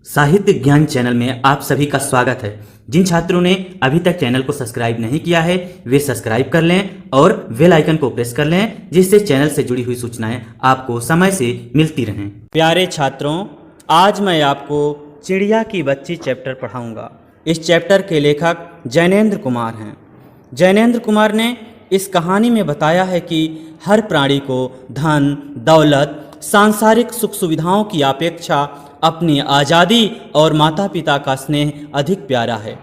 साहित्य ज्ञान चैनल में आप सभी का स्वागत है। जिन छात्रों ने अभी तक चैनल को सब्सक्राइब नहीं किया है वे सब्सक्राइब कर लें और बेल आइकन को प्रेस कर लें, जिससे चैनल से जुड़ी हुई सूचनाएं आपको समय से मिलती रहें। प्यारे छात्रों, आज मैं आपको चिड़िया की बच्ची चैप्टर पढ़ाऊंगा। इस चैप्टर के लेखक जैनेंद्र कुमार हैं। जैनेंद्र कुमार ने इस कहानी में बताया है कि हर प्राणी को धन, दौलत, सांसारिक सुख सुविधाओं की अपेक्षा अपनी आज़ादी और माता पिता का स्नेह अधिक प्यारा है।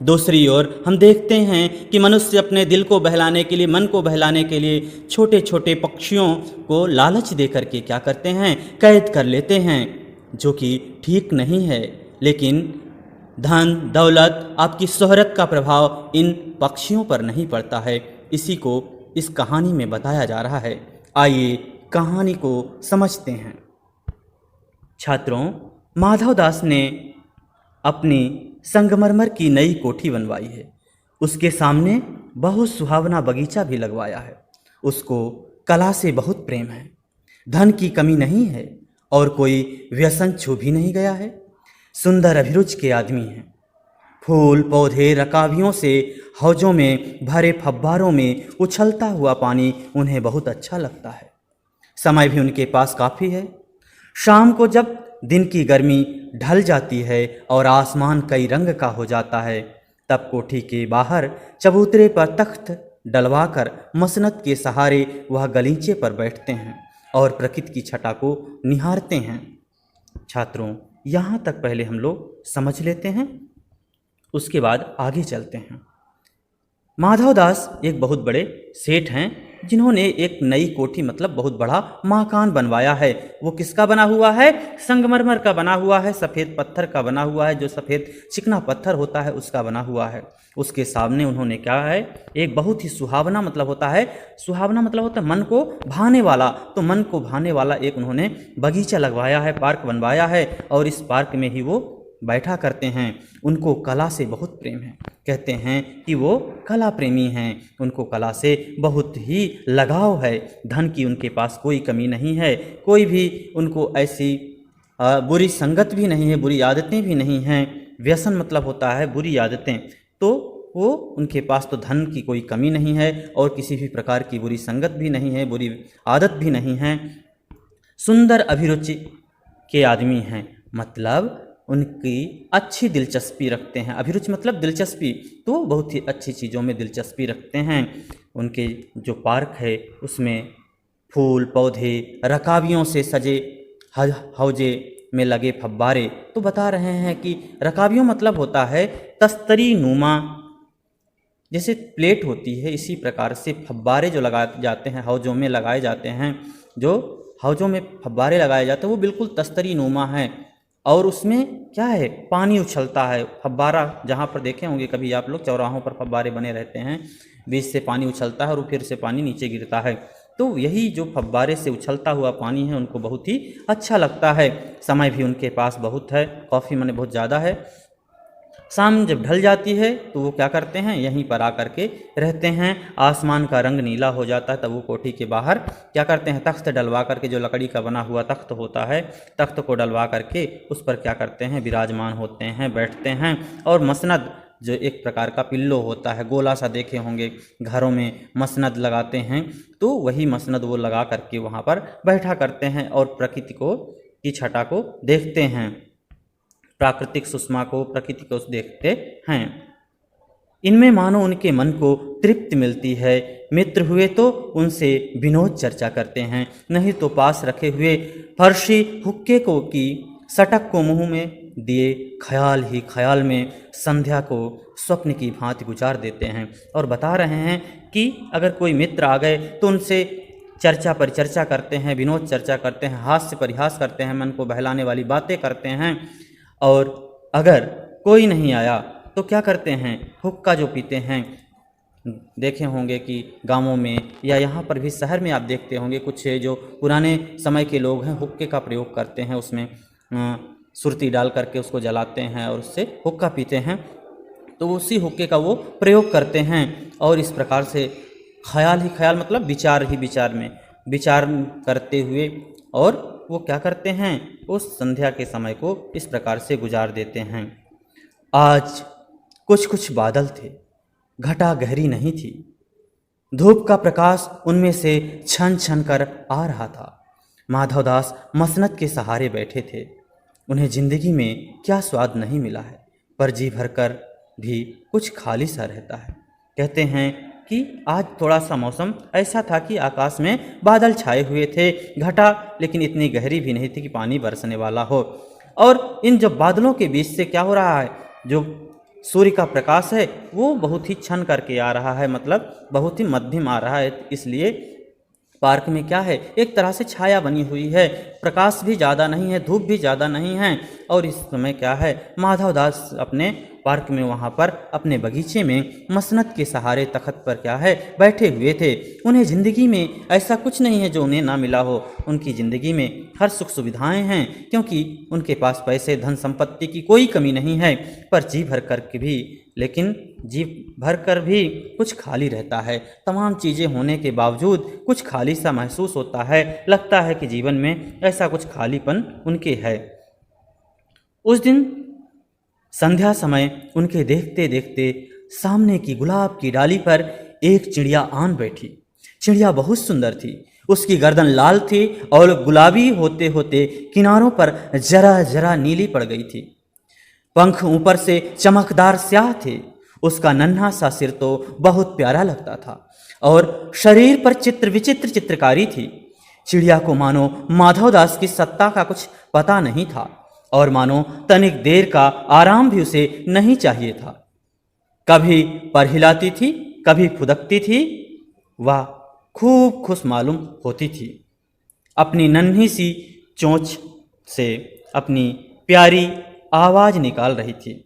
दूसरी ओर हम देखते हैं कि मनुष्य अपने दिल को बहलाने के लिए, मन को बहलाने के लिए छोटे छोटे पक्षियों को लालच दे करके क्या करते हैं, कैद कर लेते हैं, जो कि ठीक नहीं है। लेकिन धन दौलत, आपकी शोहरत का प्रभाव इन पक्षियों पर नहीं पड़ता है। इसी को इस कहानी में बताया जा रहा है। आइए कहानी को समझते हैं। छात्रों, माधव दास ने अपनी संगमरमर की नई कोठी बनवाई है। उसके सामने बहुत सुहावना बगीचा भी लगवाया है। उसको कला से बहुत प्रेम है। धन की कमी नहीं है और कोई व्यसन छू भी नहीं गया है। सुंदर अभिरुचि के आदमी हैं। फूल पौधे, रकाबियों से हौजों में भरे फव्वारों में उछलता हुआ पानी उन्हें बहुत अच्छा लगता है। समय भी उनके पास काफ़ी है। शाम को जब दिन की गर्मी ढल जाती है और आसमान कई रंग का हो जाता है, तब कोठी के बाहर चबूतरे पर तख्त डलवाकर मसनद के सहारे वह गलीचे पर बैठते हैं और प्रकृति की छटा को निहारते हैं। छात्रों, यहाँ तक पहले हम लोग समझ लेते हैं, उसके बाद आगे चलते हैं। माधव दास एक बहुत बड़े सेठ हैं, जिन्होंने एक नई कोठी मतलब बहुत बड़ा मकान बनवाया है। वो किसका बना हुआ है? संगमरमर का बना हुआ है, सफ़ेद पत्थर का बना हुआ है, जो सफ़ेद चिकना पत्थर होता है उसका बना हुआ है। उसके सामने उन्होंने क्या है, एक बहुत ही सुहावना मतलब होता है, सुहावना मतलब होता है मन को भाने वाला, तो मन को भाने वाला एक उन्होंने बगीचा लगवाया है, पार्क बनवाया है और इस पार्क में ही वो बैठा करते हैं। उनको कला से बहुत प्रेम है। कहते हैं कि वो कला प्रेमी हैं, उनको कला से बहुत ही लगाव है। धन की उनके पास कोई कमी नहीं है, कोई भी उनको ऐसी बुरी संगत भी नहीं है, बुरी आदतें भी नहीं हैं। व्यसन मतलब होता है बुरी आदतें, तो वो उनके पास तो धन की कोई कमी नहीं है और किसी भी प्रकार की बुरी संगत भी नहीं है, बुरी आदत भी नहीं है। सुंदर अभिरुचि के आदमी हैं, मतलब उनकी अच्छी दिलचस्पी रखते हैं। अभिरुचि मतलब दिलचस्पी, तो बहुत ही अच्छी चीज़ों में दिलचस्पी रखते हैं। उनके जो पार्क है उसमें फूल पौधे, रकाबियों से सजे हौजे में लगे फव्वारे, तो बता रहे हैं कि रकाबियों मतलब होता है तस्तरी नुमा, जैसे प्लेट होती है इसी प्रकार से फव्वारे जो लगाए जाते हैं, हौजों में लगाए जाते हैं, जो हौजों में फव्वारे लगाए जाते हैं वो बिल्कुल तस्तरी नुमा है और उसमें क्या है, पानी उछलता है। फव्वारा जहाँ पर देखे होंगे कभी आप लोग, चौराहों पर फव्वारे बने रहते हैं, बीच से पानी उछलता है और फिर से पानी नीचे गिरता है। तो यही जो फव्वारे से उछलता हुआ पानी है उनको बहुत ही अच्छा लगता है। समय भी उनके पास बहुत है, कॉफ़ी मैंने बहुत ज़्यादा है। शाम जब ढल जाती है तो वो क्या करते हैं, यहीं पर आकर के रहते हैं। आसमान का रंग नीला हो जाता है तब वो कोठी के बाहर क्या करते हैं, तख्त डलवा करके, जो लकड़ी का बना हुआ तख्त होता है, तख्त को डलवा करके उस पर क्या करते हैं, विराजमान होते हैं, बैठते हैं। और मसनद जो एक प्रकार का पिल्लो होता है, गोला सा देखे होंगे घरों में मसनद लगाते हैं, तो वही मसनद वो लगा करके वहाँ पर बैठा करते हैं और प्रकृति को की छटा को देखते हैं, प्राकृतिक सुषमा को, प्रकृति को देखते हैं। इनमें मानो उनके मन को तृप्ति मिलती है। मित्र हुए तो उनसे विनोद चर्चा करते हैं, नहीं तो पास रखे हुए फर्शी हुक्के को की सटक को मुंह में दिए ख्याल ही ख्याल में संध्या को स्वप्न की भांति गुजार देते हैं। और बता रहे हैं कि अगर कोई मित्र आ गए तो उनसे चर्चा पर चर्चा करते हैं, विनोद चर्चा करते हैं, हास्य परिहास करते हैं, मन को बहलाने वाली बातें करते हैं। और अगर कोई नहीं आया तो क्या करते हैं, हुक्का जो पीते हैं, देखे होंगे कि गांवों में या यहाँ पर भी शहर में आप देखते होंगे कुछ जो पुराने समय के लोग हैं हुक्के का प्रयोग करते हैं, उसमें सुरती डाल करके उसको जलाते हैं और उससे हुक्का पीते हैं। तो उसी हुक्के का वो प्रयोग करते हैं और इस प्रकार से ख्याल ही ख्याल मतलब विचार ही विचार में विचार करते हुए और वो क्या करते हैं, उस संध्या के समय को इस प्रकार से गुजार देते हैं। आज कुछ कुछ बादल थे, घटा गहरी नहीं थी, धूप का प्रकाश उनमें से छन छन कर आ रहा था। माधवदास मसनद के सहारे बैठे थे। उन्हें जिंदगी में क्या स्वाद नहीं मिला है, पर जी भरकर भी कुछ खाली सा रहता है। कहते हैं कि आज थोड़ा सा मौसम ऐसा था कि आकाश में बादल छाए हुए थे, घटा लेकिन इतनी गहरी भी नहीं थी कि पानी बरसने वाला हो। और इन जब बादलों के बीच से क्या हो रहा है, जो सूर्य का प्रकाश है वो बहुत ही छन करके आ रहा है, मतलब बहुत ही मध्यम आ रहा है। इसलिए पार्क में क्या है, एक तरह से छाया बनी हुई है, प्रकाश भी ज़्यादा नहीं है, धूप भी ज़्यादा नहीं है। और इस समय क्या है, माधवदास अपने पार्क में वहाँ पर अपने बगीचे में मसनद के सहारे तख्त पर क्या है बैठे हुए थे। उन्हें ज़िंदगी में ऐसा कुछ नहीं है जो उन्हें ना मिला हो। उनकी ज़िंदगी में हर सुख सुविधाएं हैं, क्योंकि उनके पास पैसे धन संपत्ति की कोई कमी नहीं है। पर जी भर कर के भी, लेकिन जी भर कर भी कुछ खाली रहता है। तमाम चीज़ें होने के बावजूद कुछ खाली सा महसूस होता है। लगता है कि जीवन में ऐसा कुछ खालीपन उनके है। उस दिन संध्या समय उनके देखते देखते सामने की गुलाब की डाली पर एक चिड़िया आन बैठी। चिड़िया बहुत सुंदर थी, उसकी गर्दन लाल थी और गुलाबी होते होते किनारों पर जरा जरा नीली पड़ गई थी। पंख ऊपर से चमकदार स्याह थे। उसका नन्हा सा सिर तो बहुत प्यारा लगता था और शरीर पर चित्र विचित्र चित्रकारी थी। चिड़िया को मानो माधवदास की सत्ता का कुछ पता नहीं था और मानो तनिक देर का आराम भी उसे नहीं चाहिए था। कभी पर हिलाती थी, कभी फुदकती थी। वह खूब खुश मालूम होती थी। अपनी नन्ही सी चोंच से अपनी प्यारी आवाज निकाल रही थी।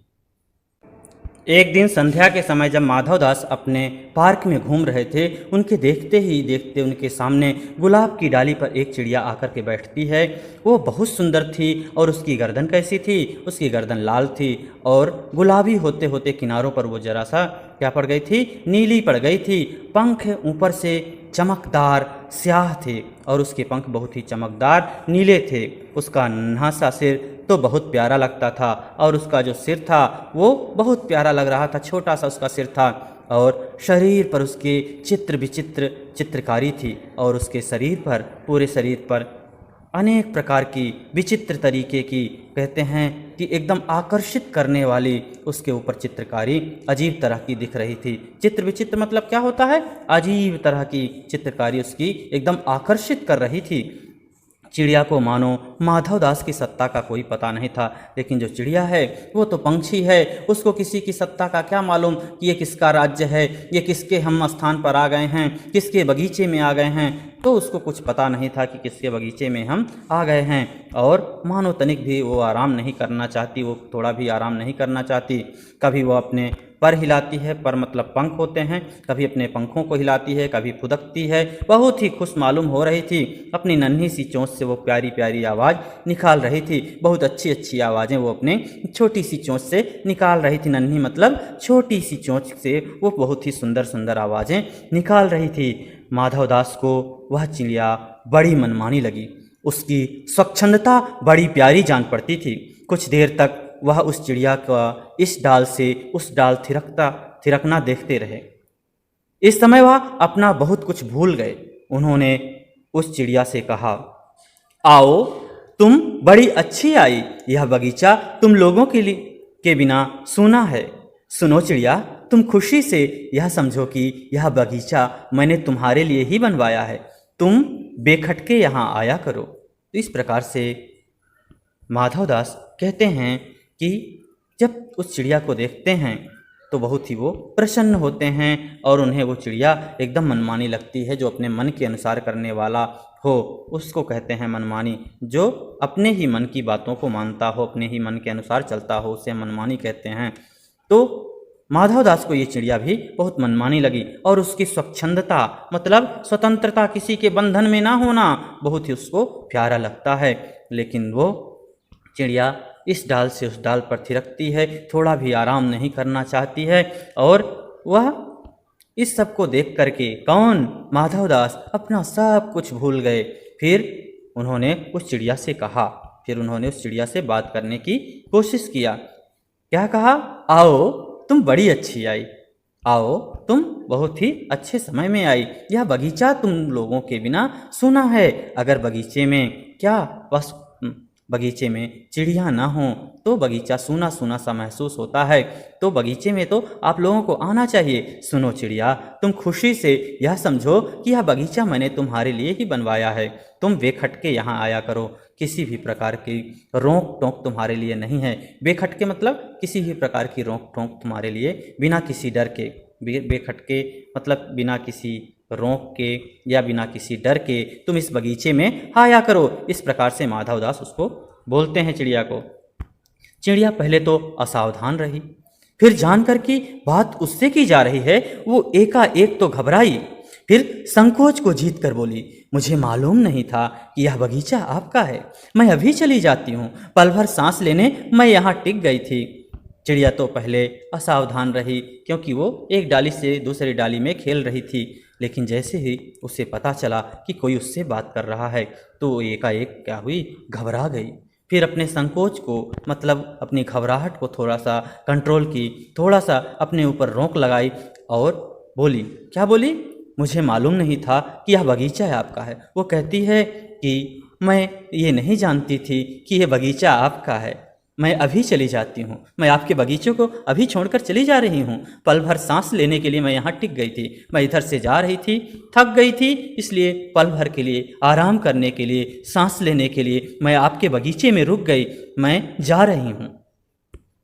एक दिन संध्या के समय जब माधवदास अपने पार्क में घूम रहे थे, उनके देखते ही देखते उनके सामने गुलाब की डाली पर एक चिड़िया आकर के बैठती है। वो बहुत सुंदर थी और उसकी गर्दन कैसी थी, उसकी गर्दन लाल थी और गुलाबी होते होते किनारों पर वो जरा सा क्या पड़ गई थी, नीली पड़ गई थी। पंख ऊपर से चमकदार स्याह थे और उसके पंख बहुत ही चमकदार नीले थे। उसका नन्हा सा सिर तो बहुत प्यारा लगता था और उसका जो सिर था वो बहुत प्यारा लग रहा था, छोटा सा उसका सिर था और शरीर पर उसके चित्र विचित्र चित्रकारी थी और उसके शरीर पर, पूरे शरीर पर अनेक प्रकार की विचित्र तरीके की, कहते हैं कि एकदम आकर्षित करने वाली उसके ऊपर चित्रकारी अजीब तरह की दिख रही थी। चित्र विचित्र मतलब क्या होता है, अजीब तरह की चित्रकारी उसकी एकदम आकर्षित कर रही थी। चिड़िया को मानो माधवदास की सत्ता का कोई पता नहीं था, लेकिन जो चिड़िया है वो तो पंछी है, उसको किसी की सत्ता का क्या मालूम कि ये किसका राज्य है, ये किसके हम स्थान पर आ गए हैं, किसके बगीचे में आ गए हैं। तो उसको कुछ पता नहीं था कि किसके बगीचे में हम आ गए हैं। और मानो तनिक भी वो आराम नहीं करना चाहती, वो थोड़ा भी आराम नहीं करना चाहती। कभी वो अपने पर हिलाती है, पर मतलब पंख होते हैं, कभी अपने पंखों को हिलाती है, कभी फुदकती है। बहुत ही खुश मालूम हो रही थी। अपनी नन्ही सी चोंच से वो प्यारी प्यारी आवाज़ निकाल रही थी। बहुत अच्छी अच्छी आवाज़ें वो अपने छोटी सी चोंच से निकाल रही थी। नन्ही मतलब छोटी सी चोंच से वो बहुत ही सुंदर सुंदर आवाज़ें निकाल रही थी। माधवदास को वह चिड़िया बड़ी मनमानी लगी। उसकी स्वच्छंदता बड़ी प्यारी जान पड़ती थी। कुछ देर तक वह उस चिड़िया का इस डाल से उस डाल थिरकना देखते रहे। इस समय वह अपना बहुत कुछ भूल गए। उन्होंने उस चिड़िया से कहा, आओ, तुम बड़ी अच्छी आई। यह बगीचा तुम लोगों के बिना सूना है। सुनो चिड़िया, तुम खुशी से यह समझो कि यह बगीचा मैंने तुम्हारे लिए ही बनवाया है। तुम बेखटके यहाँ आया करो। तो इस प्रकार से माधवदास कहते हैं कि जब उस चिड़िया को देखते हैं तो बहुत ही वो प्रसन्न होते हैं और उन्हें वो चिड़िया एकदम मनमानी लगती है। जो अपने मन के अनुसार करने वाला हो उसको कहते हैं मनमानी। जो अपने ही मन की बातों को मानता हो, अपने ही मन के अनुसार चलता हो, उसे मनमानी कहते हैं। तो माधवदास को ये चिड़िया भी बहुत मनमानी लगी और उसकी स्वच्छंदता मतलब स्वतंत्रता, किसी के बंधन में ना होना, बहुत ही उसको प्यारा लगता है। लेकिन वो चिड़िया इस डाल से उस डाल पर थिरकती है, थोड़ा भी आराम नहीं करना चाहती है। और वह इस सब को देख करके, कौन, माधवदास, अपना सब कुछ भूल गए। फिर उन्होंने उस चिड़िया से कहा। फिर उन्होंने उस चिड़िया से बात करने की कोशिश किया। क्या कहा? आओ, तुम बड़ी अच्छी आई, आओ, तुम बहुत ही अच्छे समय में आई। यह बगीचा तुम लोगों के बिना सूना है। अगर बगीचे में क्या बस बगीचे में चिड़िया ना हो तो बगीचा सूना सूना सा महसूस होता है। तो बगीचे में तो आप लोगों को आना चाहिए। सुनो चिड़िया, तुम खुशी से यह समझो कि यह बगीचा मैंने तुम्हारे लिए ही बनवाया है। तुम बेखटके यहाँ आया करो, किसी भी प्रकार की रोक टोक तुम्हारे लिए नहीं है। बेखटके मतलब किसी भी प्रकार की रोक टोक तुम्हारे लिए बिना किसी डर के, बेखटके मतलब बिना किसी रोक के या बिना किसी डर के तुम इस बगीचे में आया करो। इस प्रकार से माधवदास उसको बोलते हैं चिड़िया को। चिड़िया पहले तो असावधान रही, फिर जानकर कि बात उससे की जा रही है वो एकाएक तो घबराई। फिर संकोच को जीत कर बोली, मुझे मालूम नहीं था कि यह बगीचा आपका है। मैं अभी चली जाती हूँ। पल भर सांस लेने मैं यहाँ टिक गई थी। चिड़िया तो पहले असावधान रही क्योंकि वो एक डाली से दूसरी डाली में खेल रही थी, लेकिन जैसे ही उसे पता चला कि कोई उससे बात कर रहा है तो वो एकाएक क्या हुई, घबरा गई। फिर अपने संकोच को मतलब अपनी घबराहट को थोड़ा सा कंट्रोल की, थोड़ा सा अपने ऊपर रोक लगाई और बोली। क्या बोली? मुझे मालूम नहीं था कि यह बगीचा आपका है। वो कहती है कि मैं ये नहीं जानती थी कि यह बगीचा आपका है। मैं अभी चली जाती हूँ। मैं आपके बगीचे को अभी छोड़कर चली जा रही हूँ। पल भर सांस लेने के लिए मैं यहाँ टिक गई थी। मैं इधर से जा रही थी, थक गई थी, इसलिए पल भर के लिए आराम करने के लिए, सांस लेने के लिए मैं आपके बगीचे में रुक गई। मैं जा रही हूँ।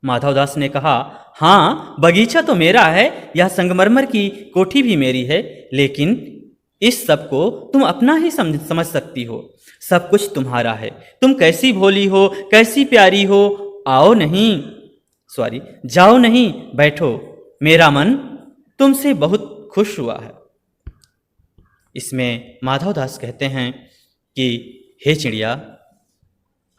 माधवदास ने कहा, हाँ, बगीचा तो मेरा है, यह संगमरमर की कोठी भी मेरी है, लेकिन इस सब को तुम अपना ही समझ सकती हो। सब कुछ तुम्हारा है। तुम कैसी भोली हो, कैसी प्यारी हो। जाओ नहीं, बैठो। मेरा मन तुमसे बहुत खुश हुआ है। इसमें माधवदास कहते हैं कि हे चिड़िया,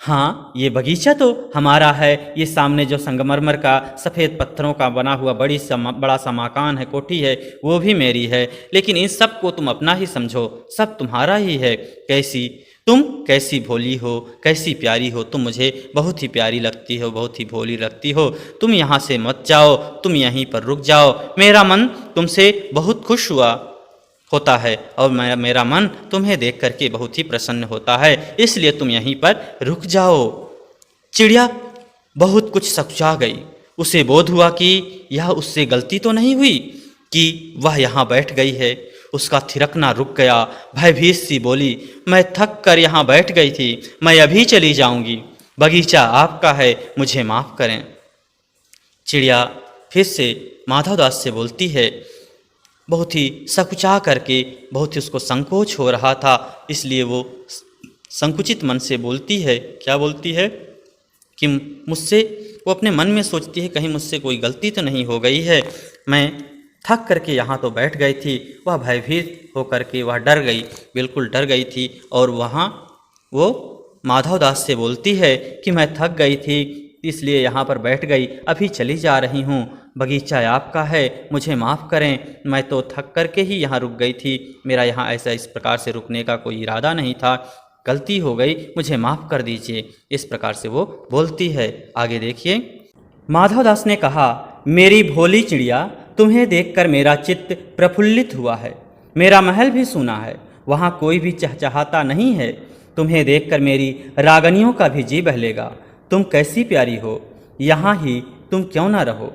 हाँ, ये बगीचा तो हमारा है। ये सामने जो संगमरमर का सफ़ेद पत्थरों का बना हुआ बड़ा सा मकान है, कोठी है, वो भी मेरी है, लेकिन इन सब को तुम अपना ही समझो, सब तुम्हारा ही है। तुम कैसी भोली हो, कैसी प्यारी हो। तुम मुझे बहुत ही प्यारी लगती हो, बहुत ही भोली लगती हो। तुम यहाँ से मत जाओ, तुम यहीं पर रुक जाओ। मेरा मन तुमसे बहुत खुश होता है और मेरा मन तुम्हें देख करके बहुत ही प्रसन्न होता है, इसलिए तुम यहीं पर रुक जाओ। चिड़िया बहुत कुछ सकुचा गई। उसे बोध हुआ कि यह उससे गलती तो नहीं हुई कि वह यहाँ बैठ गई है। उसका थिरकना रुक गया। भयभीत सी बोली, मैं थक कर यहाँ बैठ गई थी, मैं अभी चली जाऊंगी। बगीचा आपका है, मुझे माफ़ करें। चिड़िया फिर से माधवदास से बोलती है, बहुत ही सकुचा करके, बहुत ही उसको संकोच हो रहा था, इसलिए वो संकुचित मन से बोलती है। क्या बोलती है कि मुझसे, वो अपने मन में सोचती है कहीं मुझसे कोई गलती तो नहीं हो गई है। मैं थक करके यहाँ तो बैठ गई थी। वह भयभीत होकर के वह डर गई, बिल्कुल डर गई थी। और वहाँ वो माधवदास से बोलती है कि मैं थक गई थी, इसलिए यहाँ पर बैठ गई, अभी चली जा रही हूँ। बगीचा आपका है, मुझे माफ़ करें। मैं तो थक करके ही यहाँ रुक गई थी। मेरा यहाँ ऐसा इस प्रकार से रुकने का कोई इरादा नहीं था, गलती हो गई, मुझे माफ़ कर दीजिए। इस प्रकार से वो बोलती है। आगे देखिए, माधवदास ने कहा, मेरी भोली चिड़िया, तुम्हें देखकर मेरा चित्त प्रफुल्लित हुआ है। मेरा महल भी सूना है, वहाँ कोई भी चहचहाता नहीं है। तुम्हें देखकर मेरी रागनियों का भी जी बहलेगा। तुम कैसी प्यारी हो, यहाँ ही तुम क्यों ना रहो।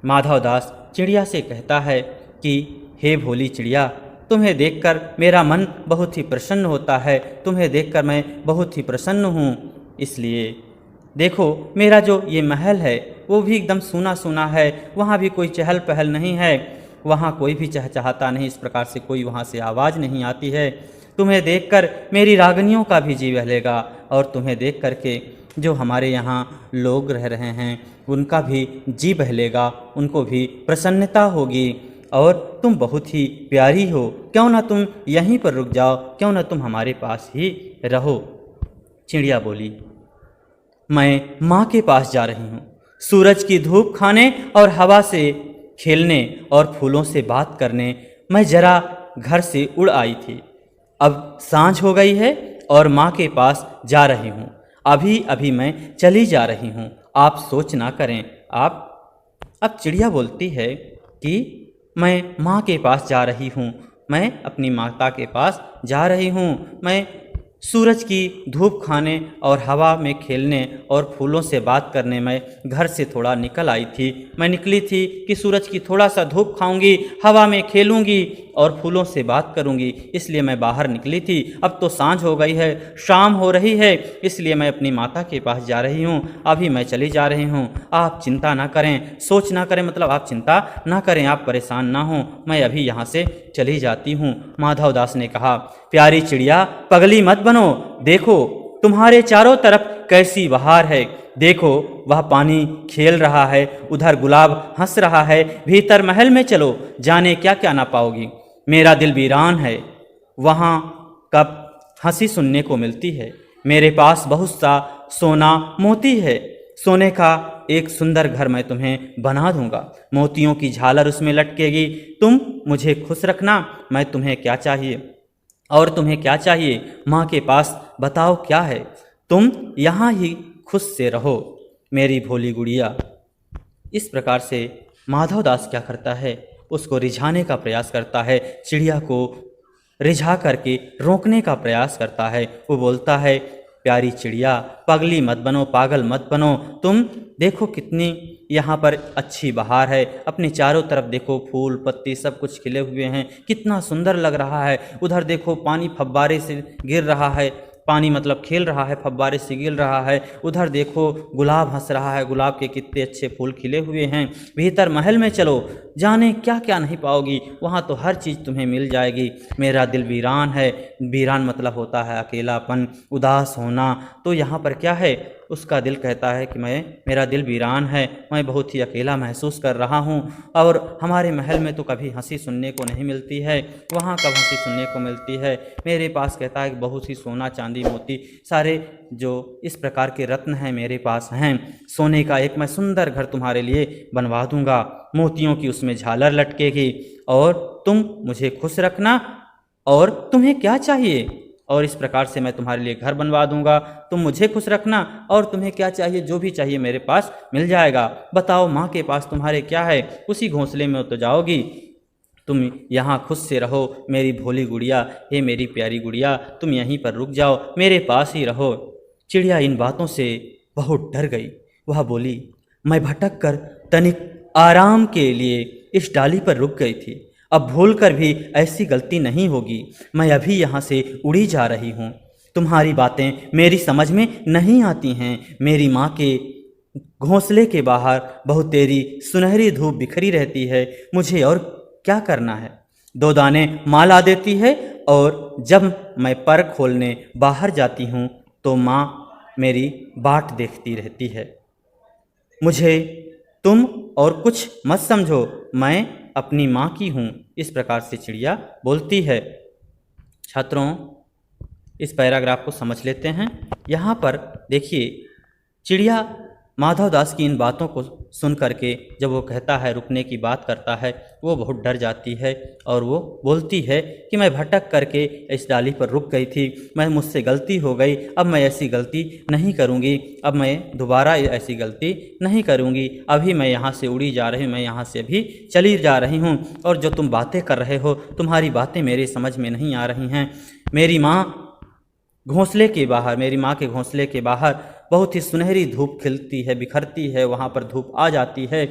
माधवदास चिड़िया से कहता है कि हे भोली चिड़िया, तुम्हें देखकर मेरा मन बहुत ही प्रसन्न होता है। तुम्हें देखकर मैं बहुत ही प्रसन्न हूँ। इसलिए देखो, मेरा जो ये महल है वो भी एकदम सूना सूना है, वहाँ भी कोई चहल पहल नहीं है, वहाँ कोई भी चहचहाता नहीं, इस प्रकार से कोई वहाँ से आवाज़ नहीं आती है। तुम्हें देखकर मेरी रागनियों का भी जी बहलेगा और तुम्हें देख करके जो हमारे यहाँ लोग रह रहे हैं उनका भी जी बहलेगा, उनको भी प्रसन्नता होगी। और तुम बहुत ही प्यारी हो, क्यों ना तुम यहीं पर रुक जाओ, क्यों ना तुम हमारे पास ही रहो। चिड़िया बोली, मैं माँ के पास जा रही हूँ, सूरज की धूप खाने और हवा से खेलने और फूलों से बात करने। मैं जरा घर से उड़ आई थी, अब सांझ हो गई है, और माँ के पास जा रही हूँ। अभी अभी मैं चली जा रही हूँ, आप सोच ना करें। आप अब चिड़िया बोलती है कि मैं माँ के पास जा रही हूँ, मैं अपनी माता के पास जा रही हूँ। मैं सूरज की धूप खाने और हवा में खेलने और फूलों से बात करने में घर से थोड़ा निकल आई थी। मैं निकली थी कि सूरज की थोड़ा सा धूप खाऊंगी, हवा में खेलूंगी और फूलों से बात करूंगी, इसलिए मैं बाहर निकली थी। अब तो सांझ हो गई है, शाम हो रही है, इसलिए मैं अपनी माता के पास जा रही हूँ। अभी मैं चली जा रही हूँ, आप चिंता ना करें, सोच ना करें, मतलब आप चिंता ना करें, आप परेशान ना हों, मैं अभी यहाँ से चली जाती हूँ। माधव दास ने कहा, प्यारी चिड़िया पगली मत बनो, देखो तुम्हारे चारों तरफ कैसी बहार है, देखो वह पानी खेल रहा है, उधर गुलाब हंस रहा है, भीतर महल में चलो, जाने क्या क्या ना पाओगी। मेरा दिल वीरान है, वहाँ कब हंसी सुनने को मिलती है। मेरे पास बहुत सा सोना मोती है, सोने का एक सुंदर घर मैं तुम्हें बना दूंगा, मोतियों की झालर उसमें लटकेगी। तुम मुझे खुश रखना, मैं तुम्हें क्या चाहिए और तुम्हें क्या चाहिए, माँ के पास बताओ क्या है, तुम यहाँ ही खुश से रहो मेरी भोली गुड़िया। इस प्रकार से माधव दास क्या करता है, उसको रिझाने का प्रयास करता है, चिड़िया को रिझा करके रोकने का प्रयास करता है। वो बोलता है, प्यारी चिड़िया पगली मत बनो, पागल मत बनो, तुम देखो कितनी यहाँ पर अच्छी बहार है, अपने चारों तरफ देखो फूल पत्ती सब कुछ खिले हुए हैं, कितना सुंदर लग रहा है। उधर देखो पानी फव्वारे से गिर रहा है, पानी मतलब खेल रहा है, फव्वारे से गिर रहा है। उधर देखो गुलाब हंस रहा है, गुलाब के कितने अच्छे फूल खिले हुए हैं। भीतर महल में चलो, जाने क्या क्या नहीं पाओगी, वहाँ तो हर चीज़ तुम्हें मिल जाएगी। मेरा दिल वीरान है, वीरान मतलब होता है अकेलापन, उदास होना। तो यहाँ पर क्या है, उसका दिल कहता है कि मेरा दिल वीरान है, मैं बहुत ही अकेला महसूस कर रहा हूँ, और हमारे महल में तो कभी हंसी सुनने को नहीं मिलती है, वहाँ कब हंसी सुनने को मिलती है। मेरे पास कहता है कि बहुत ही सोना चांदी मोती सारे जो इस प्रकार के रत्न हैं मेरे पास हैं, सोने का एक मैं सुंदर घर तुम्हारे लिए बनवा दूंगा, मोतियों की उसमें झालर लटकेगी, और तुम मुझे खुश रखना, और तुम्हें क्या चाहिए, और इस प्रकार से मैं तुम्हारे लिए घर बनवा दूंगा, तुम मुझे खुश रखना, और तुम्हें क्या चाहिए, जो भी चाहिए मेरे पास मिल जाएगा। बताओ माँ के पास तुम्हारे क्या है, उसी घोंसले में तो जाओगी, तुम यहाँ खुश से रहो मेरी भोली गुड़िया, हे मेरी प्यारी गुड़िया, तुम यहीं पर रुक जाओ, मेरे पास ही रहो। चिड़िया इन बातों से बहुत डर गई। वह बोली, मैं भटक कर तनिक आराम के लिए इस डाली पर रुक गई थी, अब भूलकर भी ऐसी गलती नहीं होगी, मैं अभी यहाँ से उड़ी जा रही हूँ। तुम्हारी बातें मेरी समझ में नहीं आती हैं, मेरी माँ के घोंसले के बाहर बहुत तेरी सुनहरी धूप बिखरी रहती है, मुझे और क्या करना है। 2 दाने माँ ला देती है, और जब मैं पर खोलने बाहर जाती हूँ तो माँ मेरी बाट देखती रहती है। मुझे तुम और कुछ मत समझो, मैं अपनी माँ की हूँ। इस प्रकार से चिड़िया बोलती है। छात्रों, इस पैराग्राफ को समझ लेते हैं। यहाँ पर देखिए, चिड़िया माधव दास की इन बातों को सुन करके जब वो कहता है, रुकने की बात करता है, वो बहुत डर जाती है, और वो बोलती है कि मैं भटक करके इस डाली पर रुक गई थी, मैं मुझसे गलती हो गई, अब मैं ऐसी गलती नहीं करूँगी, अब मैं दोबारा ऐसी गलती नहीं करूँगी, अभी मैं यहाँ से उड़ी जा रही हूँ, मैं यहाँ से अभी चली जा रही हूँ, और जो तुम बातें कर रहे हो, तुम्हारी बातें मेरी समझ में नहीं आ रही हैं। मेरी माँ घोंसले के बाहर, मेरी माँ के घोंसले के बाहर बहुत ही सुनहरी धूप खिलती है, बिखरती है, वहाँ पर धूप आ जाती है,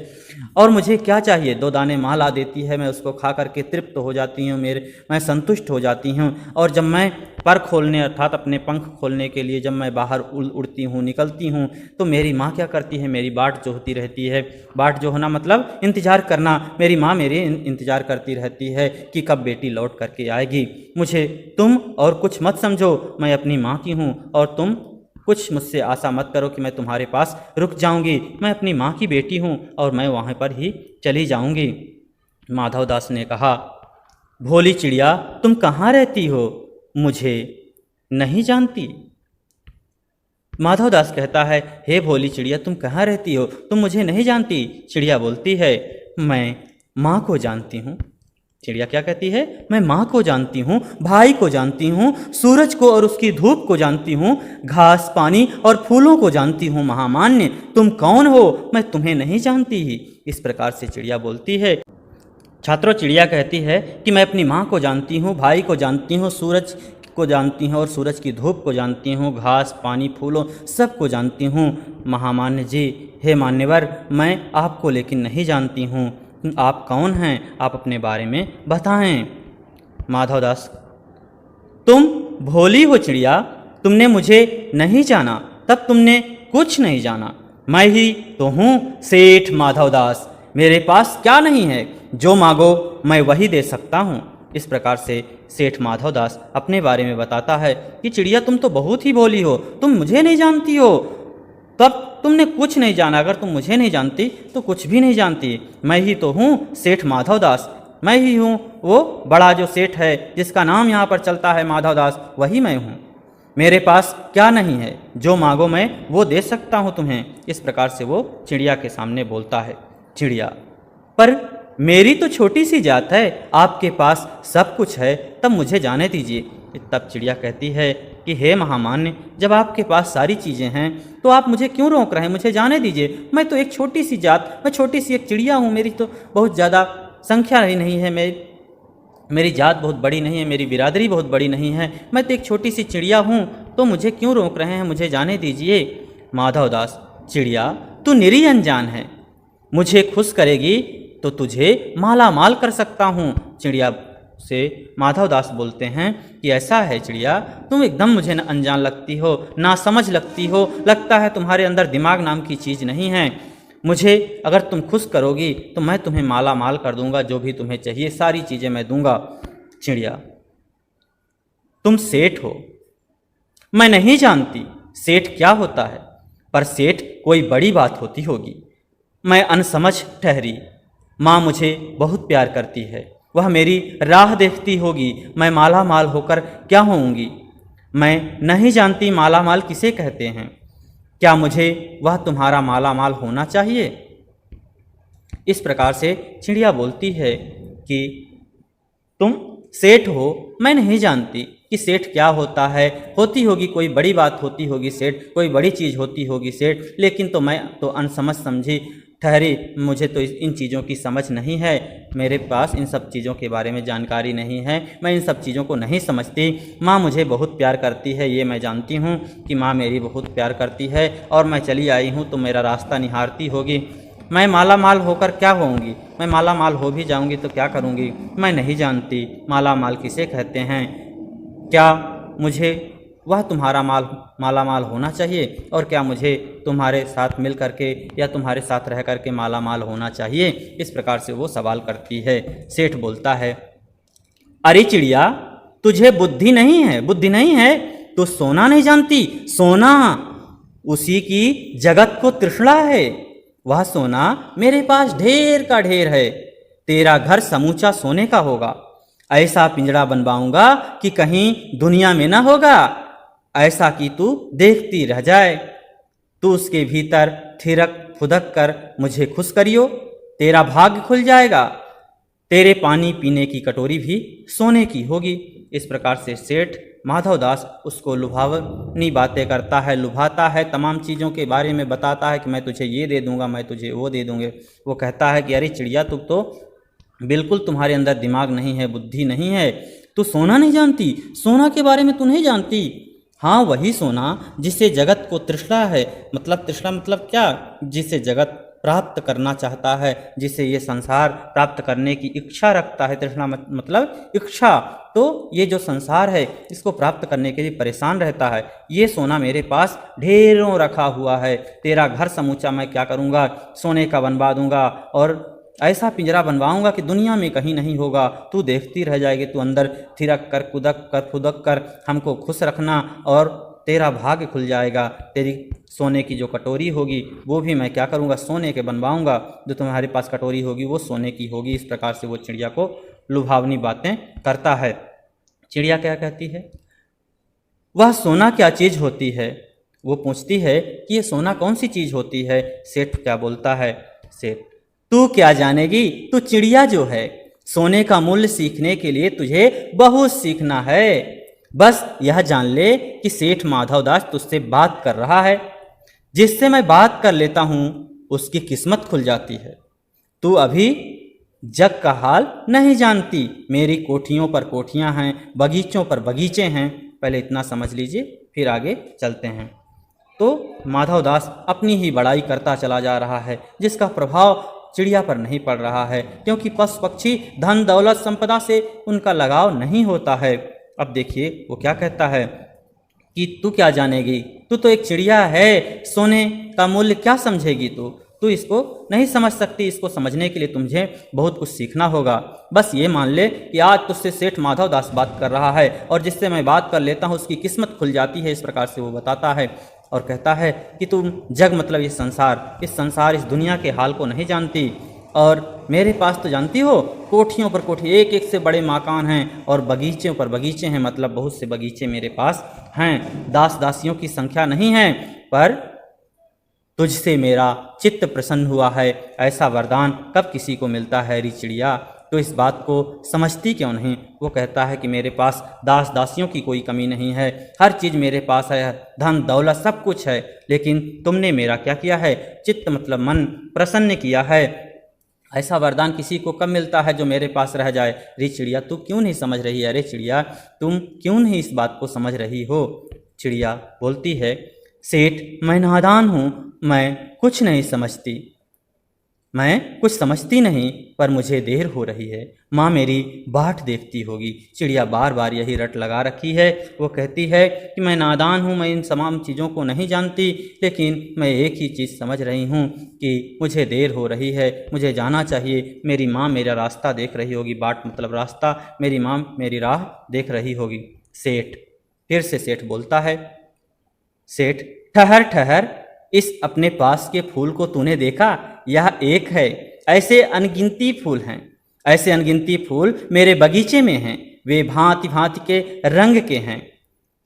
और मुझे क्या चाहिए, 2 दाने माँ ला देती है, मैं उसको खा करके तृप्त हो जाती हूँ, मैं संतुष्ट हो जाती हूँ। और जब मैं पर खोलने अर्थात अपने पंख खोलने के लिए जब मैं बाहर उड़ती हूँ, निकलती हूँ, तो मेरी माँ क्या करती है, मेरी बाट जो होती रहती है, बाट जो होना मतलब इंतज़ार करना, मेरी माँ मेरी इंतज़ार करती रहती है कि कब बेटी लौट करके आएगी। मुझे तुम और कुछ मत समझो, मैं अपनी माँ की हूँ, और तुम कुछ मुझसे आशा मत करो कि मैं तुम्हारे पास रुक जाऊंगी, मैं अपनी माँ की बेटी हूँ, और मैं वहाँ पर ही चली जाऊंगी। माधव दास ने कहा, भोली चिड़िया तुम कहाँ रहती हो, मुझे नहीं जानती। माधव दास कहता है, हे भोली चिड़िया तुम कहाँ रहती हो, तुम मुझे नहीं जानती। चिड़िया बोलती है, मैं माँ को जानती हूँ, चिड़िया क्या कहती है? मैं माँ को जानती हूँ, भाई को जानती हूँ, सूरज को और उसकी धूप को जानती हूँ, घास पानी और फूलों को जानती हूँ। महामान्य, तुम कौन हो? मैं तुम्हें नहीं जानती ही। इस प्रकार से चिड़िया बोलती है। छात्रों, चिड़िया कहती है कि मैं अपनी माँ को जानती हूँ, भाई को जानती हूँ, सूरज को जानती हूँ और सूरज की धूप को जानती हूँ, घास पानी फूलों सबको जानती हूँ। महामान्य जी, हे मान्यवर, मैं आपको लेकिन नहीं जानती हूँ। आप कौन हैं? आप अपने बारे में बताएं। माधवदास: तुम भोली हो चिड़िया, तुमने मुझे नहीं जाना, तब तुमने कुछ नहीं जाना। मैं ही तो हूँ सेठ माधवदास। मेरे पास क्या नहीं है? जो मांगो मैं वही दे सकता हूँ। इस प्रकार से सेठ माधवदास अपने बारे में बताता है कि चिड़िया, तुम तो बहुत ही भोली हो, तुम मुझे नहीं जानती हो, तब तुमने कुछ नहीं जाना। अगर तुम मुझे नहीं जानती तो कुछ भी नहीं जानती। मैं ही तो हूँ सेठ माधवदास। मैं ही हूँ वो बड़ा जो सेठ है जिसका नाम यहाँ पर चलता है माधवदास, वही मैं हूँ। मेरे पास क्या नहीं है? जो मांगो मैं वो दे सकता हूँ तुम्हें। इस प्रकार से वो चिड़िया के सामने बोलता है। चिड़िया: पर मेरी तो छोटी सी जात है, आपके पास सब कुछ है, तब मुझे जाने दीजिए। तब चिड़िया कहती है कि हे महामान्य, जब आपके पास सारी चीज़ें हैं तो आप मुझे क्यों रोक रहे हैं? मुझे जाने दीजिए। मैं तो एक छोटी सी जात, मैं छोटी सी एक चिड़िया हूँ। मेरी तो बहुत ज़्यादा संख्या ही नहीं है, मेरी जात बहुत बड़ी नहीं है, मेरी बिरादरी बहुत बड़ी नहीं है। मैं तो एक छोटी सी चिड़िया हूँ, तो मुझे क्यों रोक रहे हैं? मुझे जाने दीजिए। माधवदास: चिड़िया, तू निरी अनजान है, मुझे खुश करेगी तो तुझे माला माल कर सकता हूँ। चिड़िया से माधवदास बोलते हैं कि ऐसा है चिड़िया, तुम एकदम मुझे अनजान लगती हो, ना समझ लगती हो, लगता है तुम्हारे अंदर दिमाग नाम की चीज़ नहीं है। मुझे अगर तुम खुश करोगी तो मैं तुम्हें माला माल कर दूंगा, जो भी तुम्हें चाहिए सारी चीज़ें मैं दूंगा। चिड़िया: तुम सेठ हो, मैं नहीं जानती सेठ क्या होता है, पर सेठ कोई बड़ी बात होती होगी। मैं अनसमझ ठहरी। माँ मुझे बहुत प्यार करती है, वह मेरी राह देखती होगी। मैं माला माल होकर क्या होऊंगी? मैं नहीं जानती माला माल किसे कहते हैं। क्या मुझे वह तुम्हारा माला माल होना चाहिए? इस प्रकार से चिड़िया बोलती है कि तुम सेठ हो, मैं नहीं जानती कि सेठ क्या होता है। होती होगी कोई बड़ी बात होती होगी सेठ, कोई बड़ी चीज़ होती होगी सेठ, लेकिन तो मैं तो अनसमझ समझी ठहरी। मुझे तो इन चीज़ों की समझ नहीं है, मेरे पास इन सब चीज़ों के बारे में जानकारी नहीं है, मैं इन सब चीज़ों को नहीं समझती। माँ मुझे बहुत प्यार करती है, ये मैं जानती हूँ कि माँ मेरी बहुत प्यार करती है, और मैं चली आई हूँ तो मेरा रास्ता निहारती होगी। मैं माला माल होकर क्या होऊंगी? मैं माला माल हो भी जाऊंगी तो क्या करूंगी? मैं नहीं जानती माला माल किसे कहते हैं। क्या मुझे वह तुम्हारा माला माल होना चाहिए, और क्या मुझे तुम्हारे साथ मिल करके या तुम्हारे साथ रह करके माला माल होना चाहिए? इस प्रकार से वो सवाल करती है। सेठ बोलता है, अरे चिड़िया, तुझे बुद्धि नहीं है? बुद्धि नहीं है तो सोना नहीं जानती? सोना उसी की जगत को तृष्णा है, वह सोना मेरे पास ढेर का ढेर है। तेरा घर समूचा सोने का होगा, ऐसा पिंजड़ा बनवाऊंगा कि कहीं दुनिया में ना होगा, ऐसा कि तू देखती रह जाए। तू उसके भीतर थिरक फुदक कर मुझे खुश करियो, तेरा भाग्य खुल जाएगा। तेरे पानी पीने की कटोरी भी सोने की होगी। इस प्रकार से सेठ माधवदास उसको लुभावनी बातें करता है, लुभाता है, तमाम चीज़ों के बारे में बताता है कि मैं तुझे ये दे दूंगा, मैं तुझे वो दे दूंगे। वो कहता है कि अरे चिड़िया, तुम तो बिल्कुल, तुम्हारे अंदर दिमाग नहीं है, बुद्धि नहीं है, तू सोना नहीं जानती, सोना के बारे में तू नहीं जानती। हाँ, वही सोना जिसे जगत को तृष्णा है, मतलब तृष्णा मतलब क्या? जिसे जगत प्राप्त करना चाहता है, जिसे ये संसार प्राप्त करने की इच्छा रखता है। तृष्णा मतलब इच्छा। तो ये जो संसार है इसको प्राप्त करने के लिए परेशान रहता है। ये सोना मेरे पास ढेरों रखा हुआ है। तेरा घर समूचा मैं क्या करूँगा? सोने का बनवा दूंगा, और ऐसा पिंजरा बनवाऊंगा कि दुनिया में कहीं नहीं होगा। तू देखती रह जाएगी, तू अंदर थिरक कर कुदक कर फुदक कर हमको खुश रखना, और तेरा भाग्य खुल जाएगा। तेरी सोने की जो कटोरी होगी वो भी मैं क्या करूँगा? सोने के बनवाऊंगा। जो तुम्हारे पास कटोरी होगी वो सोने की होगी। इस प्रकार से वो चिड़िया को लुभावनी बातें करता है। चिड़िया क्या कहती है? वह सोना क्या चीज़ होती है? वो पूछती है कि ये सोना कौन सी चीज़ होती है? सेठ क्या बोलता है? सेठ, तू क्या जानेगी, तू चिड़िया जो है सोने का मूल्य सीखने के लिए तुझे बहुत सीखना है। बस यह जान ले कि सेठ माधवदास तुझसे बात कर रहा है। जिससे मैं बात कर लेता हूं उसकी किस्मत खुल जाती है। तू अभी जग का हाल नहीं जानती। मेरी कोठियों पर कोठियां हैं, बगीचों पर बगीचे हैं। पहले इतना समझ लीजिए, फिर आगे चलते हैं। तो माधवदास अपनी ही बड़ाई करता चला जा रहा है, जिसका प्रभाव चिड़िया पर नहीं पड़ रहा है, क्योंकि पशु पक्षी धन दौलत संपदा से उनका लगाव नहीं होता है। अब देखिए वो क्या कहता है कि तू क्या जानेगी, तू तो एक चिड़िया है, सोने का मूल्य क्या समझेगी तू इसको नहीं समझ सकती। इसको समझने के लिए तुझे बहुत कुछ सीखना होगा। बस ये मान ले कि आज तुझसे सेठ माधवदास बात कर रहा है, और जिससे मैं बात कर लेता हूँ उसकी किस्मत खुल जाती है। इस प्रकार से वो बताता है और कहता है कि तुम जग मतलब इस संसार इस दुनिया के हाल को नहीं जानती। और मेरे पास तो जानती हो, कोठियों पर कोठी, एक एक से बड़े मकान हैं, और बगीचों पर बगीचे हैं, मतलब बहुत से बगीचे मेरे पास हैं। दास दासियों की संख्या नहीं है, पर तुझसे मेरा चित्त प्रसन्न हुआ है। ऐसा वरदान कब किसी को मिलता है री चिड़िया, तो इस बात को समझती क्यों नहीं। वो कहता है कि मेरे पास दास दासियों की कोई कमी नहीं है, हर चीज़ मेरे पास है, धन दौलत सब कुछ है, लेकिन तुमने मेरा क्या किया है, चित्त मतलब मन प्रसन्न किया है। ऐसा वरदान किसी को कब मिलता है जो मेरे पास रह जाए। रे चिड़िया तू क्यों नहीं समझ रही है, अरे चिड़िया तुम क्यों नहीं इस बात को समझ रही हो। चिड़िया बोलती है, सेठ मैं नादान हूँ, मैं कुछ नहीं समझती, मैं कुछ समझती नहीं, पर मुझे देर हो रही है, माँ मेरी बाट देखती होगी। चिड़िया बार बार यही रट लगा रखी है। वो कहती है कि मैं नादान हूँ, मैं इन तमाम चीज़ों को नहीं जानती, लेकिन मैं एक ही चीज़ समझ रही हूँ कि मुझे देर हो रही है, मुझे जाना चाहिए। मेरी माँ मेरा रास्ता देख रही होगी, बाट मतलब रास्ता, मेरी माँ मेरी राह देख रही होगी। सेठ फिर से सेठ बोलता है, सेठ ठहर ठहर, इस अपने पास के फूल को तूने देखा, यह एक है, ऐसे अनगिनती फूल हैं, ऐसे अनगिनती फूल मेरे बगीचे में हैं। वे भांति भांति के रंग के हैं,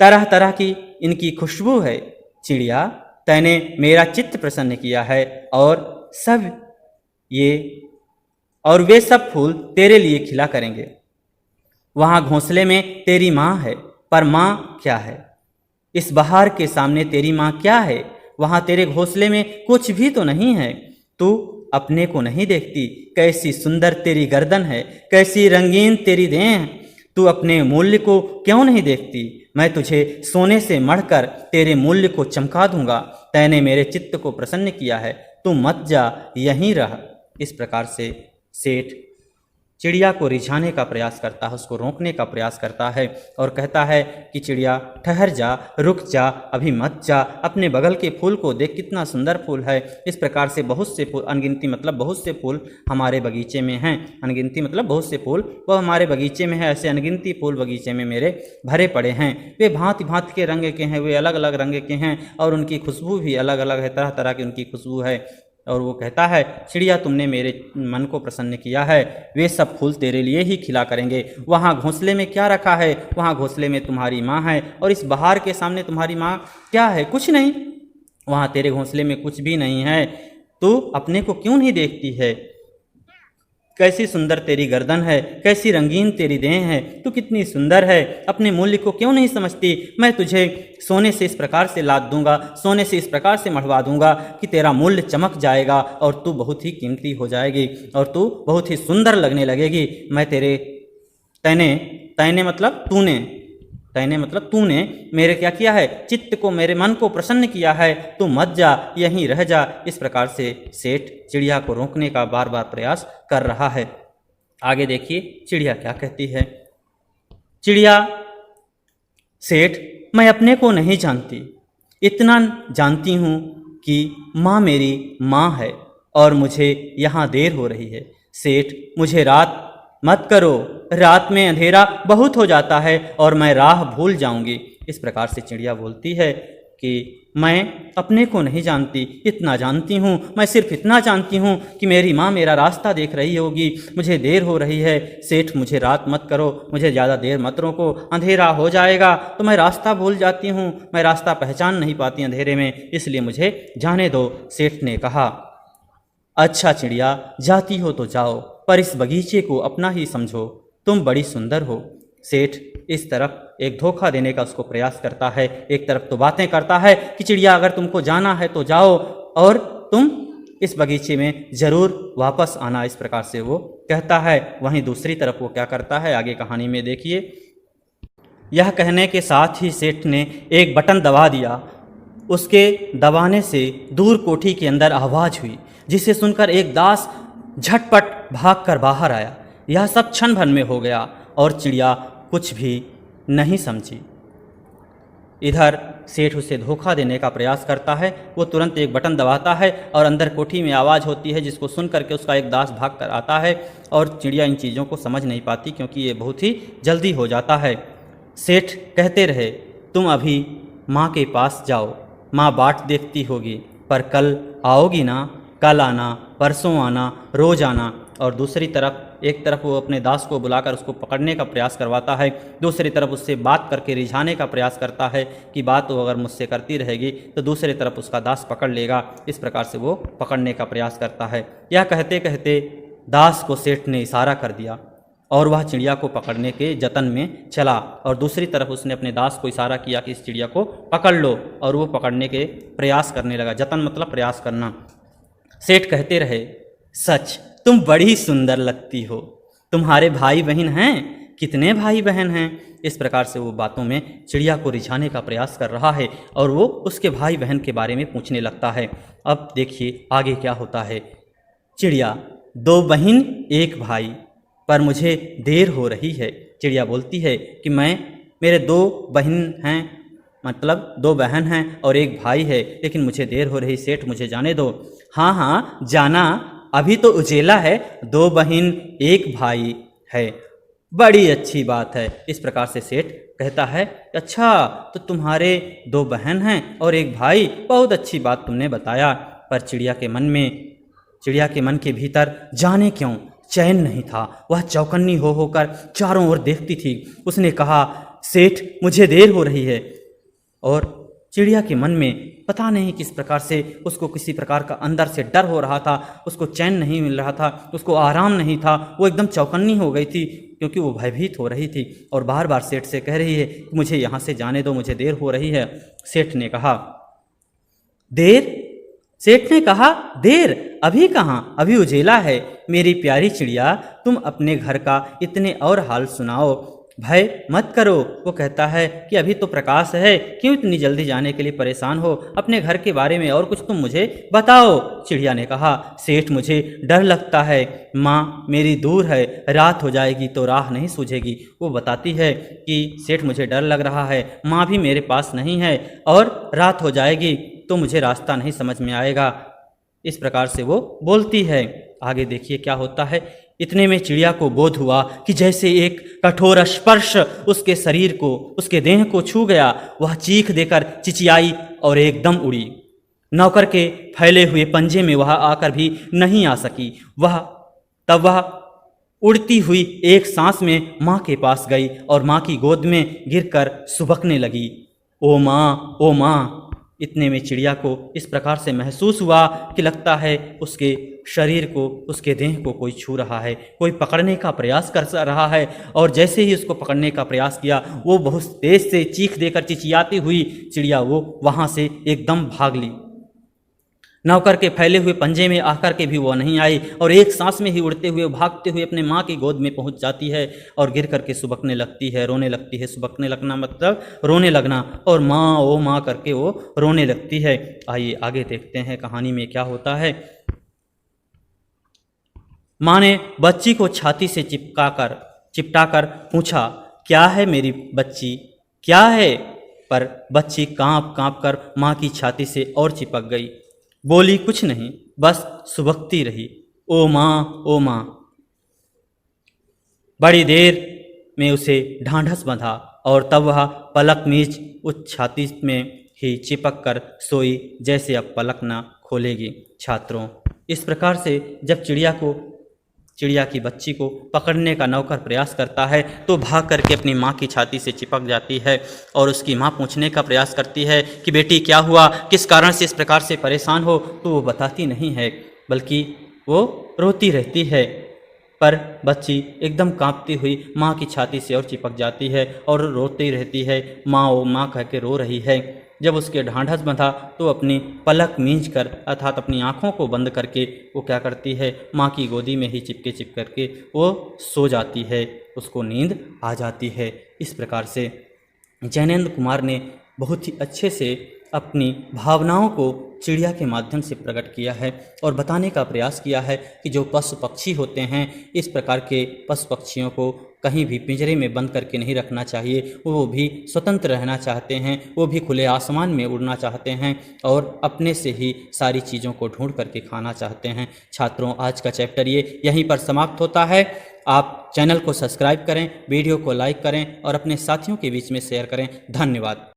तरह तरह की इनकी खुशबू है। चिड़िया तैने मेरा चित्त प्रसन्न किया है, और वे सब फूल तेरे लिए खिला करेंगे। वहाँ घोंसले में तेरी माँ है, पर माँ क्या है, इस बहार के सामने तेरी माँ क्या है। वहाँ तेरे घोंसले में कुछ भी तो नहीं है। तू अपने को नहीं देखती, कैसी सुंदर तेरी गर्दन है, कैसी रंगीन तेरी देह है। तू अपने मूल्य को क्यों नहीं देखती। मैं तुझे सोने से मढ़कर तेरे मूल्य को चमका दूंगा। तैने मेरे चित्त को प्रसन्न किया है, तू मत जा, यहीं रह। इस प्रकार से सेठ चिड़िया को रिझाने का प्रयास करता है, उसको रोकने का प्रयास करता है, और कहता है कि चिड़िया ठहर जा, रुक जा, अभी मत जा, अपने बगल के फूल को देख, कितना सुंदर फूल है। इस प्रकार से बहुत से फूल, अनगिनती मतलब बहुत से फूल हमारे बगीचे में हैं। अनगिनती मतलब बहुत से फूल वो हमारे बगीचे में है। ऐसे अनगिनती फूल बगीचे में मेरे भरे पड़े हैं। वे भांति भांति के रंग के हैं, वे अलग अलग रंग के हैं, और उनकी खुशबू भी अलग अलग है, तरह तरह की उनकी खुशबू है। और वो कहता है, चिड़िया तुमने मेरे मन को प्रसन्न किया है, वे सब फूल तेरे लिए ही खिला करेंगे। वहाँ घोंसले में क्या रखा है, वहाँ घोंसले में तुम्हारी माँ है, और इस बहार के सामने तुम्हारी माँ क्या है, कुछ नहीं। वहाँ तेरे घोंसले में कुछ भी नहीं है। तू अपने को क्यों नहीं देखती है, कैसी सुंदर तेरी गर्दन है, कैसी रंगीन तेरी देह है, तू कितनी सुंदर है, अपने मूल्य को क्यों नहीं समझती। मैं तुझे सोने से इस प्रकार से लाद दूंगा, सोने से इस प्रकार से मढ़वा दूंगा कि तेरा मूल्य चमक जाएगा, और तू बहुत ही कीमती हो जाएगी, और तू बहुत ही सुंदर लगने लगेगी। मैं तैने मतलब तूने मेरे क्या किया है, चित्त को, मेरे मन को प्रसन्न किया है, तू मत जा, यहीं रह जा। इस प्रकार से सेठ चिड़िया को रोकने का बार बार प्रयास कर रहा है। आगे देखिए चिड़िया क्या कहती है। चिड़िया, सेठ मैं अपने को नहीं जानती, इतना जानती हूँ कि माँ मेरी माँ है, और मुझे यहाँ देर हो रही है। सेठ मुझे रात मत करो, रात में अंधेरा बहुत हो जाता है, और मैं राह भूल जाऊंगी। इस प्रकार से चिड़िया बोलती है कि मैं अपने को नहीं जानती, इतना जानती हूँ, मैं सिर्फ इतना जानती हूँ कि मेरी माँ मेरा रास्ता देख रही होगी, मुझे देर हो रही है। सेठ मुझे रात मत करो, मुझे ज़्यादा देर मत रोको, अंधेरा हो जाएगा तो मैं रास्ता भूल जाती हूँ, मैं रास्ता पहचान नहीं पाती अंधेरे में, इसलिए मुझे जाने दो। सेठ ने कहा, अच्छा चिड़िया जाती हो तो जाओ, पर इस बगीचे को अपना ही समझो, तुम बड़ी सुंदर हो। सेठ इस तरफ एक धोखा देने का उसको प्रयास करता है, एक तरफ तो बातें करता है कि चिड़िया अगर तुमको जाना है तो जाओ और तुम इस बगीचे में ज़रूर वापस आना, इस प्रकार से वो कहता है। वहीं दूसरी तरफ वो क्या करता है, आगे कहानी में देखिए। यह कहने के साथ ही सेठ ने एक बटन दबा दिया। उसके दबाने से दूर कोठी के अंदर आवाज़ हुई, जिसे सुनकर एक दास झटपट भागकर बाहर आया। यह सब क्षण भर में हो गया और चिड़िया कुछ भी नहीं समझी। इधर सेठ उसे धोखा देने का प्रयास करता है। वो तुरंत एक बटन दबाता है और अंदर कोठी में आवाज़ होती है, जिसको सुन करके उसका एक दास भाग कर आता है और चिड़िया इन चीज़ों को समझ नहीं पाती, क्योंकि ये बहुत ही जल्दी हो जाता है। सेठ कहते रहे, तुम अभी माँ के पास जाओ, माँ बाट देखती होगी, पर कल आओगी ना? कल आना, परसों आना, रोज़ आना। और दूसरी तरफ एक तरफ वो अपने दास को बुलाकर उसको पकड़ने का प्रयास करवाता है, दूसरी तरफ उससे बात करके रिझाने का प्रयास करता है कि बात वो अगर मुझसे करती रहेगी तो दूसरी तरफ उसका दास पकड़ लेगा। इस प्रकार से वो पकड़ने का प्रयास करता है। यह कहते कहते दास को सेठ ने इशारा कर दिया और वह चिड़िया को पकड़ने के जतन में चला, और दूसरी तरफ उसने अपने दास को इशारा किया कि इस चिड़िया को पकड़ लो, और वो पकड़ने के प्रयास करने लगा। जतन मतलब प्रयास करना। सेठ कहते रहे, सच तुम बड़ी सुंदर लगती हो। तुम्हारे भाई बहन हैं? कितने भाई बहन हैं? इस प्रकार से वो बातों में चिड़िया को रिझाने का प्रयास कर रहा है और वो उसके भाई बहन के बारे में पूछने लगता है। अब देखिए आगे क्या होता है। चिड़िया, दो बहन एक भाई, पर मुझे देर हो रही है। चिड़िया बोलती है कि मेरे दो बहन हैं, मतलब दो बहन हैं और एक भाई है, लेकिन मुझे देर हो रही, सेठ मुझे जाने दो। हाँ हाँ जाना, अभी तो उजेला है, दो बहन एक भाई है, बड़ी अच्छी बात है। इस प्रकार से सेठ कहता है, अच्छा तो तुम्हारे दो बहन हैं और एक भाई, बहुत अच्छी बात तुमने बताया। पर चिड़िया के मन के भीतर जाने क्यों चैन नहीं था। वह चौकन्नी होकर चारों ओर देखती थी। उसने कहा, सेठ मुझे देर हो रही है। और चिड़िया के मन में पता नहीं किस प्रकार से उसको किसी प्रकार का अंदर से डर हो रहा था, उसको चैन नहीं मिल रहा था, उसको आराम नहीं था। वो एकदम चौकन्नी हो गई थी, क्योंकि वो भयभीत हो रही थी और बार बार सेठ से कह रही है कि मुझे यहाँ से जाने दो, मुझे देर हो रही है। सेठ ने कहा, देर? सेठ ने कहा, देर? अभी कहाँ, अभी उजेला है। मेरी प्यारी चिड़िया, तुम अपने घर का इतने और हाल सुनाओ, भय मत करो। वो कहता है कि अभी तो प्रकाश है, क्यों इतनी जल्दी जाने के लिए परेशान हो? अपने घर के बारे में और कुछ तुम मुझे बताओ। चिड़िया ने कहा, सेठ मुझे डर लगता है, माँ मेरी दूर है, रात हो जाएगी तो राह नहीं सूझेगी। वो बताती है कि सेठ मुझे डर लग रहा है, माँ भी मेरे पास नहीं है और रात हो जाएगी तो मुझे रास्ता नहीं समझ में आएगा। इस प्रकार से वो बोलती है। आगे देखिए क्या होता है। इतने में चिड़िया को बोध हुआ कि जैसे एक कठोर स्पर्श उसके शरीर को, उसके देह को छू गया। वह चीख देकर चिचियाई और एकदम उड़ी। नौकर के फैले हुए पंजे में वह आकर भी नहीं आ सकी। तब वह उड़ती हुई एक सांस में माँ के पास गई और माँ की गोद में गिरकर सुबकने लगी। ओ माँ, ओ माँ। इतने में चिड़िया को इस प्रकार से महसूस हुआ कि लगता है उसके शरीर को, उसके देह को कोई छू रहा है, कोई पकड़ने का प्रयास कर रहा है। और जैसे ही उसको पकड़ने का प्रयास किया, वो बहुत तेज से चीख देकर चिचियाती हुई चिड़िया वो वहाँ से एकदम भाग ली। नौकर के फैले हुए पंजे में आकर के भी वो नहीं आई और एक सांस में ही उड़ते हुए, भागते हुए अपने माँ की गोद में पहुँच जाती है और गिर करके सुबकने लगती है, रोने लगती है। सुबकने लगना मतलब रोने लगना, और माँ ओ माँ करके वो रोने लगती है। आइए आगे देखते हैं कहानी में क्या होता है। माँ ने बच्ची को छाती से चिपटाकर पूछा, क्या है मेरी बच्ची, क्या है? पर बच्ची काँप कर माँ की छाती से और चिपक गई। बोली कुछ नहीं, बस सुबकती रही, ओ माँ, ओ माँ। बड़ी देर में उसे ढांढस बंधा और तब वह पलक मीच उस छाती में ही चिपक कर सोई, जैसे अब पलक न खोलेगी। छात्रों, इस प्रकार से जब चिड़िया की बच्ची को पकड़ने का नौकर प्रयास करता है तो भाग करके अपनी माँ की छाती से चिपक जाती है और उसकी माँ पूछने का प्रयास करती है कि बेटी क्या हुआ, किस कारण से इस प्रकार से परेशान हो। तो वो बताती नहीं है, बल्कि वो रोती रहती है। पर बच्ची एकदम कांपती हुई माँ की छाती से और चिपक जाती है और रोती रहती है, माँ ओ माँ कह के रो रही है। जब उसके ढांढस बंधा तो अपनी पलक मींच कर अर्थात अपनी आँखों को बंद करके वो क्या करती है, माँ की गोदी में ही चिपक करके वो सो जाती है, उसको नींद आ जाती है। इस प्रकार से जैनेंद्र कुमार ने बहुत ही अच्छे से अपनी भावनाओं को चिड़िया के माध्यम से प्रकट किया है और बताने का प्रयास किया है कि जो पशु पक्षी होते हैं, इस प्रकार के पशु पक्षियों को कहीं भी पिंजरे में बंद करके नहीं रखना चाहिए। वो भी स्वतंत्र रहना चाहते हैं, वो भी खुले आसमान में उड़ना चाहते हैं और अपने से ही सारी चीज़ों को ढूंढ करके खाना चाहते हैं। छात्रों, आज का चैप्टर ये यहीं पर समाप्त होता है। आप चैनल को सब्सक्राइब करें, वीडियो को लाइक करें और अपने साथियों के बीच में शेयर करें। धन्यवाद।